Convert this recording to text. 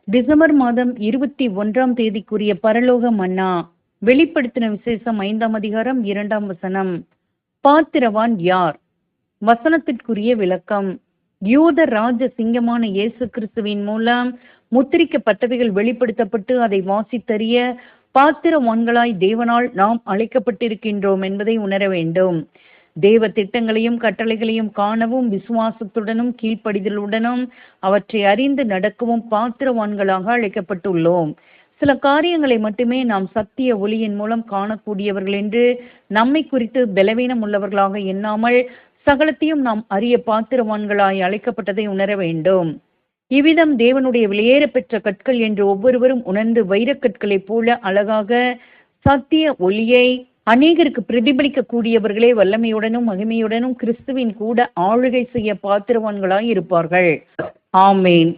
December மாதம் 21ஆம் தேதிக்குரிய பரலோக மன்னா. வெளிப்படுத்தின விசேஷம் 5ஆம் அதிகாரம் 2ஆம் வசனம். பாத்திரவான் யார்? வசனத்திற்குரிய விளக்கம். யூத ராஜ சிங்கமான இயேசு கிறிஸ்துவின் மூலம் முத்திரிக்கப்பட்டவைகள் வெளிப்படுத்தப்பட்டு அதை வாசித்தறிய பாத்திரவான்களாய் தேவனால் நாம் அழைக்கப்பட்டிருக்கின்றோம் என்பதை உணர வேண்டும். தேவ திட்டங்களையும் கட்டளைகளையும் காணவும் விசுவாசத்துடனும் கீழ்ப்படிதலுடனும் அவற்றை அறிந்து நடக்கவும் பாத்திரவான்களாக அழைக்கப்பட்டுள்ளோம். சில காரியங்களை மட்டுமே நாம் சத்திய ஒளியின் மூலம் காணக்கூடியவர்கள் என்று நம்மை குறித்து பலவீனம் உள்ளவர்களாக எண்ணாமல் சகலத்தையும் நாம் அறிய பாத்திரவான்களாய் அழைக்கப்பட்டதை உணர வேண்டும். இவ்விதம் தேவனுடைய வெளியேற பெற்ற கற்கள் என்று ஒவ்வொருவரும் உணர்ந்து வைரக்கற்களைப் போல அழகாக சத்திய ஒளியை அநேகருக்கு பிரதிபலிக்க கூடியவர்களே வல்லமையுடனும் மகிமையுடனும் கிறிஸ்துவின் கூட ஆளுகை செய்ய பாத்திரவான்களாய் இருப்பார்கள். ஆமேன்.